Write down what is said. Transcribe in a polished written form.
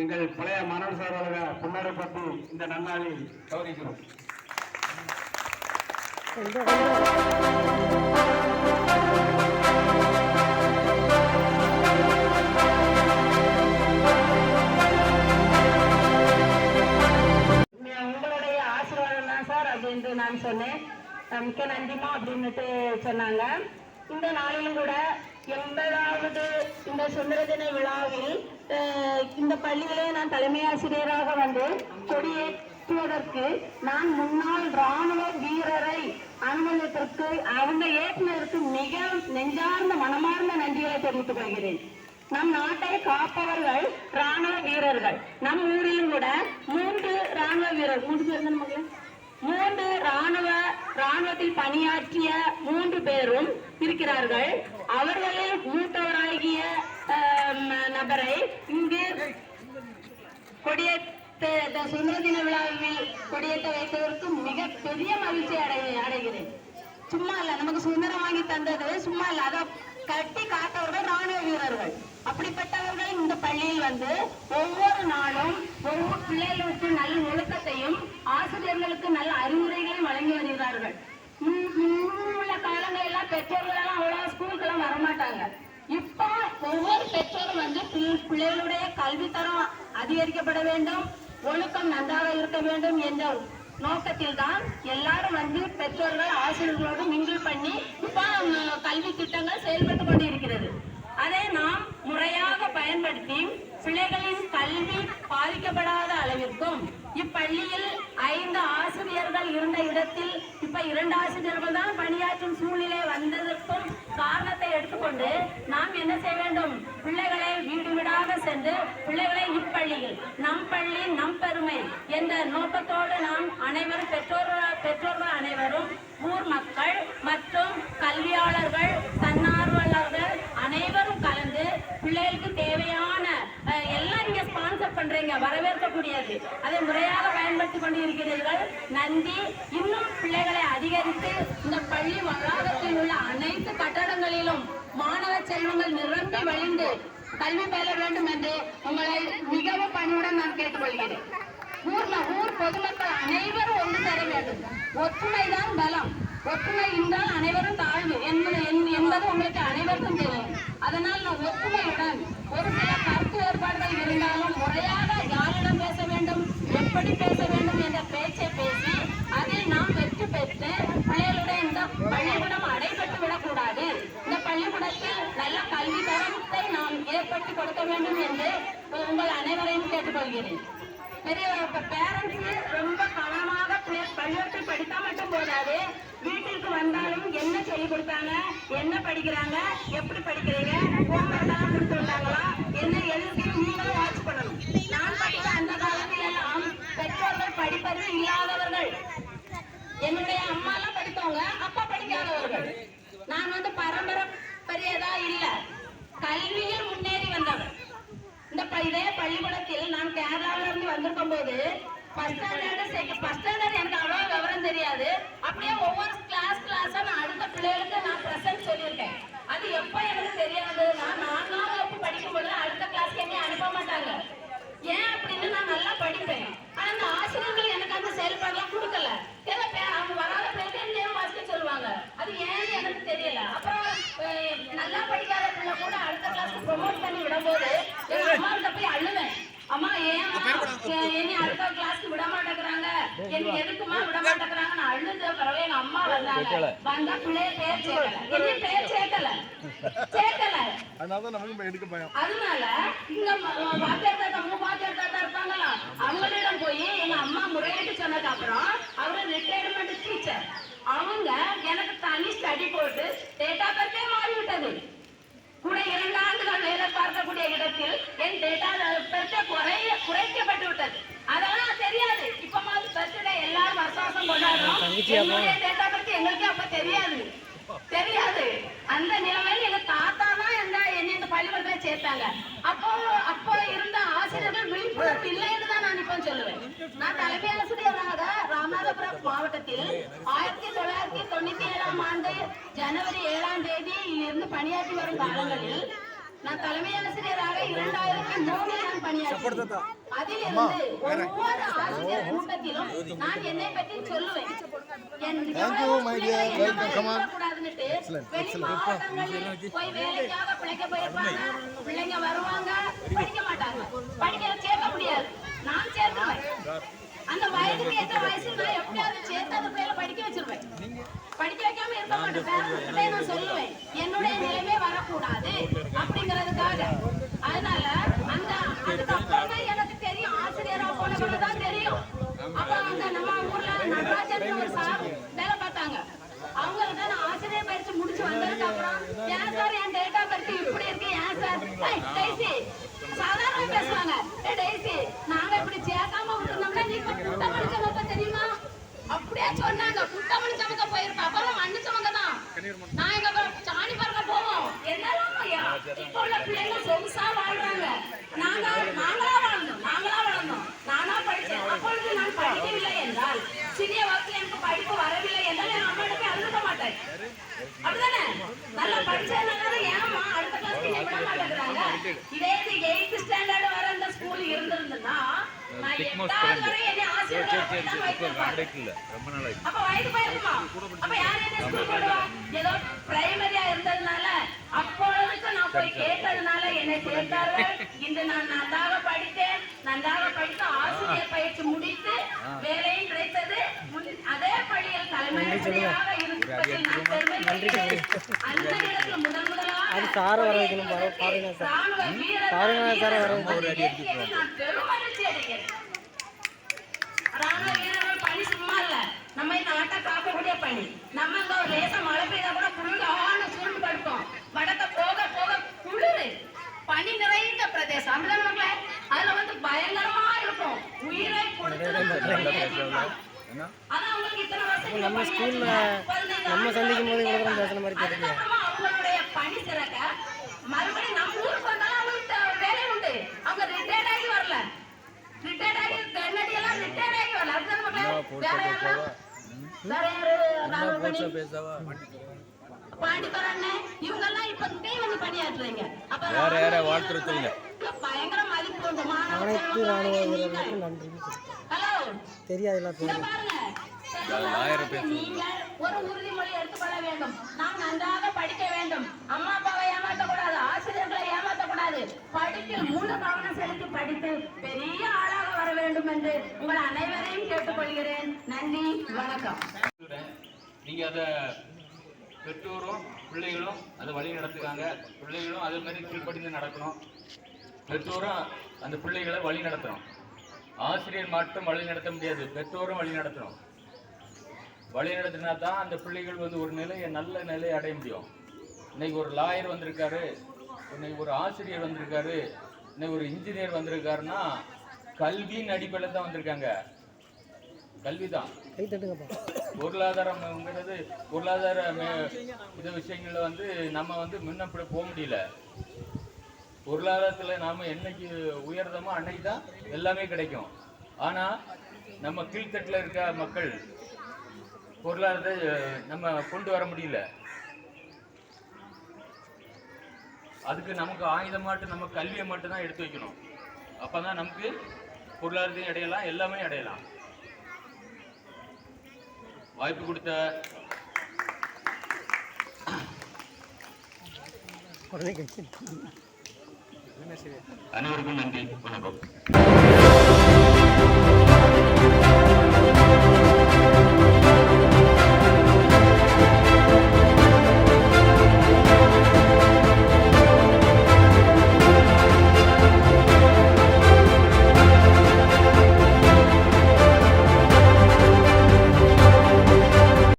எங்கள் பழைய மாணவர் சார்பாக புன்னரைப்பட்டு இந்த நன்னாளில் கௌரவிக்கிறோம். உங்களுடைய ஆசீர்வாதம் தான் சார் அப்படின்ட்டு நான் சொன்னேன். மிக்க நன்றிமா அப்படின்னுட்டு சொன்னாங்க. இந்த நாளிலும் கூட 80வது இந்த சுதந்திர தின விழாவில் இந்த பள்ளியிலே நான் தலைமை ஆசிரியராக வந்து கொடியேற்றுவதற்கு நான் முன்னாள் ராணுவ வீரரை அனுமதித்திற்கு அவங்க ஏற்றினருக்கு மிக நெஞ்சார்ந்த மனமார்ந்த நன்றிகளை தெரிவித்துக் கொள்கிறேன். நம் நாட்டை காப்பவர்கள் ராணுவ வீரர்கள். நம் ஊரிலும் கூட 3 ராணுவ வீரர் 3 பேர் ராணுவத்தில் பணியாற்றிய 3 பேரும் இருக்கிறார்கள். அவர்களில் மூத்தவராகிய நபரை இங்கு கொடியேற்ற சுதந்திர தின விழாவில் கொடியேற்ற வைத்ததற்கு மிக பெரிய மகிழ்ச்சி அடைகிறேன். சும்மா இல்ல, நமக்கு சுதந்திரம் வாங்கி தந்தது சும்மா இல்ல, அதை கட்டி காத்தவர்கள் ராணுவ வீரர்கள். அப்படிப்பட்டவர்கள் இந்த பள்ளியில் வந்து ஒவ்வொரு நாளும் ஒவ்வொரு பிள்ளைகளுக்கு நல்ல ஒழுக்கத்தையும் ஆசிரியர்களுக்கு நல்ல அறிவுரைகளையும் வழங்கி வருகிறார்கள். உள்ள காலங்கள் எல்லாம் பெற்றோர்கள் எல்லாம் அவ்வளவு ஸ்கூலுக்கெல்லாம் வரமாட்டாங்க. இப்போ ஒவ்வொரு பெற்றோரும் வந்து பிள்ளைகளுடைய கல்வித்தரம் அதிகரிக்கப்பட வேண்டும், ஒழுக்கம் நன்றாக இருக்க வேண்டும் என்ற நோக்கத்தில் தான் எல்லாரும் வந்து பெற்றோர்கள் ஆசிரியர்களோடு மிங்கிள் பண்ணி இப்ப கல்வி திட்டங்கள் செயல்பட்டு கொண்டிருக்கிறது. அதை நாம் முறையாக பயன்படுத்தி பிள்ளைகளின் கல்வி பாதிக்கப்படாத அளவிற்கும் இப்பள்ளியில் 5 ஆசிரியர்கள் இருந்த இடத்தில் இப்ப 2 ஆசிரியர்கள் தான் பணியாற்றும் சூழ்நிலை வந்ததற்கும் காரணத்தை எடுத்துக்கொண்டு நாம் என்ன செய்ய வேண்டும்? பிள்ளைகளை வீடு வீடாக சென்று பிள்ளைகளை இப்பள்ளியில் நம் பள்ளி நம் பெருமை என்ற நோக்கத்தோடு நாம் அனைவரும் பெற்றோர்கள் அனைவரும் ஊர் மக்கள் மற்றும் கல்வியாளர்கள் தன்னார்வலர்கள் அனைவரும் கலந்து பிள்ளைகளுக்கு தேவையான எல்லாம் நீங்க ஸ்பான்சர் பண்றீங்க, வரவேற்கக்கூடியது. அதை முறையாக பயன்படுத்தி கொண்டு இருக்கிறீர்கள். நன்றி. இன்னும் பிள்ளைகளை அதிகரித்து இந்த பள்ளி வளாகத்தில் உள்ள அனைத்து கட்டடங்களிலும் மாணவ செல்வங்கள் நிரம்பி வழிந்து கல்வி பெற வேண்டும் என்று உங்களை மிகவும் பணிவுடன் நான் கேட்டுக்கொள்கிறேன். ஊர் பொதுமக்கள் அனைவரும் ஒன்று சேர வேண்டும். ஒற்றுமைதான் பலம். ஒற்றுமை இருந்தால் அனைவரும் தாழ்வு என்பது உங்களுக்கு அனைவருக்கும் தெரியும். அதனால் நான் ஒற்றுமையுடன் ஒரு சில கருத்து ஏற்பாடுகள் இருந்தாலும் முறையாக யாரிடம் பேச வேண்டும், எப்படி பேச வேண்டும் என்ற பேச்சை பேசி அதில் நாம் வெற்றி பெற்று பிள்ளைகளுடைய இந்த பள்ளிக்கூடம் அடைபட்டு விடக்கூடாது. இந்த பள்ளிக்கூடத்தில் நல்ல கல்வி தரத்தை நாம் ஏற்படுத்தி கொடுக்க வேண்டும் என்று உங்கள் அனைவரையும் கேட்டுக்கொள்கிறேன். பெரிய பேரண்ட்ஸ் ரொம்ப கவனமாக பள்ளிக்கூடத்தில் படித்தா மட்டும் போதாது, வீட்டிற்கு வந்தாலும் என்ன சொல்லி கொடுத்தாங்க, என்ன படிக்கிறாங்க, எப்படி படிக்கிறீங்க, ஹோம்ஒர்க் கொடுத்து விட்டாங்களா, என்ன எழுதி நீங்களும் வாட்ச் பண்ணணும். நான் படித்த அந்த காலத்தில் எல்லாம் பெற்றோர்கள் படிப்பது இல்லாதவர்கள். என்னுடைய அம்மா எல்லாம் படித்தவங்க, அப்பா படிக்காதவர்கள். நான் வந்து பரம்பரை பெரியதா இல்ல, கல்வியில் முன்னேறி வந்தவர். இந்த இதே பள்ளிக்கூடத்தில் நான் கேரளாவில இருந்து வந்திருக்கும் போது ஃபர்ஸ்ட் ஸ்டாண்டர்ட் எனக்கு அவ்வளவு விவரம் தெரியாது. அப்படியே ஒவ்வொரு கிளாஸா நான் அடுத்த பிள்ளைகளுக்கு நான் பிரசன்ட் சொல்லியிருக்கேன். அது எப்ப எனக்கு தெரியாது, நான் 4ஆம் வகுப்பு படிக்கும்போது அடுத்த கிளாஸ்க்கு என்னை அனுப்ப மாட்டாங்க. ஏன் அப்படின்னு நான் நல்லா படிப்பேன். ஆனா அந்த ஆசிரியர்கள் எனக்கு அந்த செயல்பாடுலாம் கொடுக்கல. அவங்க வராத பிள்ளைங்க ஏன் வாசிக்க சொல்லுவாங்க, அது ஏன்னு எனக்கு தெரியல. அப்புறம் நல்லா படிக்காத பிள்ளை கூட அடுத்த கிளாஸ்க்கு ப்ரொமோட் பண்ணி விடும்போது எங்க அம்மாவிட்ட போய் அழுவேன். அம்மா ஏன் என்னை அடுத்த கிளாஸ்க்கு விட மாட்டேங்கிறாங்க, என்ன எதுக்குமா விட மாட்டேங்கிறாங்க நான் அழுத பிறகு எங்க அம்மா வந்தாங்க. வந்தா பிள்ளைய பேர் சேர்க்கல, என்ன பேர் சேர்க்கல. அதனால இங்க வாத்தியார் தாத்தா இருப்பாங்களா, அவங்களிடம் போய் எங்க அம்மா முறையிட்டு சொன்னதுக்கு அப்புறம் அவரு ரிட்டையர்மெண்ட் டீச்சர், அவங்க எனக்கு தனி ஸ்டடி போட்டு டேட்டா பர்த்தே மாறிவிட்டது. கூட 2 ஆண்டுகள் வேலை பார்க்கக்கூடிய இடத்தில் என் டேட்டா பர்த்தே குறைக்கப்பட்டு விட்டது. அதெல்லாம் தெரியாது. இப்ப மாதிரி பர்த்டே எல்லாரும் வருஷம் கொண்டாடுறோம். என்னுடைய டேட்டா பர்த்தே எங்களுக்கு அப்ப தெரியாது. அந்த நிலைமையில எங்க தாத்தா தான் என்னை இந்த பள்ளிக்கூடத்துல சேர்த்தாங்க. அப்போ இருந்த ஆசிரியர்கள் விழிப்புணர்வு இல்லைன்னு தான் நான் இப்ப சொல்லுவேன். நான் தலைமை ஆசிரியராக ராமநாதபுரம் மாவட்டத்தில் 1997ஆம் ஆண்டு ஜனவரி 7ஆம் தேதியில் இருந்து பணியாற்றி வரும் காலங்களில் நான் தலைமை ஆசிரியராக 2003 நான் பணியாற்றினேன். அதிலிருந்து ஒவ்வொரு ஆசிரியர் கூட்டத்திலும் நான் என்னை பற்றி சொல்லுவேன். என் கூடாதுன்னுட்டு வெளி மாவட்டங்களில் போய் வேலைக்காக பிழைக்க போயிருப்பாங்க. பிள்ளைங்க வருவாங்க, படிக்க மாட்டாங்க. படிக்க சேர்க்க முடியாது. நான் சேர்த்துவேன். அந்த வயதுக்கு ஏற்ற வயசு நான் எப்படியாவது சேர்த்து அந்த பிள்ளைகளை படிக்க வச்சிருவேன். படிக்க வைக்காம இருக்க மாட்டேன். நான் சொல்லுவேன், என்னுடைய நிலைமை வரக்கூடாது அப்படிங்கிறதுக்காக. அதனால அந்த அதுக்கப்புறம் தான் எனக்கு தெரியும், ஆசிரியரா போனவங்க தான் தெரியும். அப்ப அங்க நம்ம ஊர்ல நடராஜன் ஒரு சார் வேலை பார்த்தாங்க. அவங்ககிட்ட நான் ஆசிரியர் பயிற்சி முடிச்சு வந்ததுக்கு அப்புறம், ஏன் சார் என் டேட்டா பத்தி இப்படி இருக்கு, ஏன் சார் டெய்சி சாதாரண பேசுவாங்க, டெய்சி நாங்க இப்படி சேர்க்காம விட்டுருந்தோம்னா நீ குட்டமணி சமக்க தெரியுமா அப்படியே சொன்னாங்க. குட்டமணி சமக்க போயிருப்பா, அப்புறம் மண்ணு சமக்க தான். நான் எங்க சாணி பறக்க போவோம். என்னெல்லாம் இப்ப உள்ள பிள்ளைங்க சொகுசா வாழ்றாங்க. நாங்களா வளர்ந்தோம். நானா படிச்சேன். அப்பொழுது நான் படிக்கவில்லை என்றால், சிறிய வகுப்புல எனக்கு படிப்பு வரவில்லை என்றால் என் அம்மாட்ட போய் அழுத மாட்டேன். அப்படிதானே? நல்லா படிச்சதுனால ஏமா அடுத்த கிளாஸ்க்கு விட மாட்டேங்கிறாங்க. இதே 8th ஸ்டாண்டர்ட் வர அந்த ஸ்கூல் இருந்திருந்தா நான் 8வது வரை என்ன ஆசிரியர் அப்ப வயது போயிருக்குமா? அப்ப யார் என்ன ஸ்கூல் போடுவா? ஏதோ பிரைமரியா இருந்ததுனால அப்பொழுதுக்கு நான் போய் கேட்டதுனால என்னை சேர்த்தார்கள். இன்று நான் நன்றாக படித்தேன். நன்றாக படித்து ஆசிரியர் பயிற்சி முடித்து வேலையும் கிடைத்தது. அதே பள்ளியில் தலைமை ஆசிரியராக இருப்பதில் நான் பெருமை கொள்கிறேன். அந்த இடத்துல முதலாக ராணுவ வீரர்கள் நான் பெருமகிழ்ச்சி அடைகிறேன். ராணுவ வீரர்கள் பணி சும்மா இல்ல, நம்ம இந்த நாட்டை காக்கக்கூடிய பணி. நம்ம இங்க ஒரு லேசா மழை பெய்தா கூட புழுங்கான சுருண்டு படுப்போம். வடக்க போக போக குளிரு, பனி நிறைந்த பிரதேசம். அப்படிதான் மக்களே, அதுல வந்து பயங்கரமா இருக்கும். உயிரை கொடுத்து ஆனா அவங்களுக்கு இத்தனை வருஷம் நம்ம ஸ்கூல்ல நம்ம சந்திக்கும் போது இவ்வளவு பேசுற மாதிரி தெரியல. அவங்களுடைய பணி சிறக்க மறுபடியும் நம்ம ஊருக்கு வந்தாலும் அவங்களுக்கு வேலை உண்டு. அவங்க ரிட்டையர்ட் ஆகி வரல, ரிட்டையர்ட் ஆகி கன்னடி எல்லாம் ரிட்டையர்ட் ஆகி வரல. அதுதான் பாண்டித்தரண்ணே இவங்க எல்லாம் இப்ப இங்கேயும் வந்து பணியாற்றுறீங்க. அப்ப வேற வாழ்த்துறதுங்க பயங்கர மதிப்பு உண்டு. அனைத்து ராணுவ வீரர்களுக்கும் நன்றி. ஹலோ தெரியாதுல பாருங்க, நீங்கள் ஒரு உறுதிமொழி எடுத்துக்கொள்ள வேண்டும். நாம் நன்றாக படிக்க வேண்டும். அம்மா அப்பாவை ஏமாற்றக்கூடாது, ஆசிரியர்களை ஏமாற்றக்கூடாது. படிப்பில் முழு கவனம் செலுத்தி படித்து பெரிய ஆளாக வர வேண்டும் என்று உங்கள் அனைவரையும் கேட்டுக்கொள்கிறேன். நன்றி, வணக்கம். நீங்க அத பெற்றோரும் பிள்ளைகளும் அதை வழி நடத்துக்காங்க. பிள்ளைகளும் அதே மாதிரி கீழ்ப்படிந்து நடக்கணும். பெற்றோரும் அந்த பிள்ளைகளை வழி நடத்தணும். ஆசிரியர் மட்டும் வழி நடத்த முடியாது, பெற்றோரும் வழி நடத்தணும். வழி நடத்தினா தான் அந்த பிள்ளைகள் வந்து ஒரு நல்ல நிலையை அடைய முடியும். இன்னைக்கு ஒரு லாயர் வந்திருக்காரு, இன்னைக்கு ஒரு ஆசிரியர் வந்திருக்காரு, இன்னைக்கு ஒரு இன்ஜினியர் வந்திருக்காருன்னா கல்வியின் அடிப்படையில் தான் வந்திருக்காங்க. கல்வி தான். பொருளாதாரம்ங்கிறது பொருளாதார இந்த விஷயங்கள்ல வந்து நம்ம வந்து முன்னப்படி போக முடியல. பொருளாதாரத்தில் நாம என்னைக்கு உயர்ந்தமோ அன்னைக்கு தான் எல்லாமே கிடைக்கும். ஆனா நம்ம கீழ்த்தட்டில் இருக்க மக்கள் பொருளாதாரத்தை நம்ம கொண்டு வர முடியல. அதுக்கு நமக்கு ஆயுதமாட்டு நம்ம கல்வியை மட்டும் தான் எடுத்து வைக்கணும். அப்பதான் நமக்கு பொருளாதாரத்தையும் அடையலாம், எல்லாமே அடையலாம். வாய்ப்பு கொடுத்த அனைவருக்கும் நன்றி, வணக்கம்.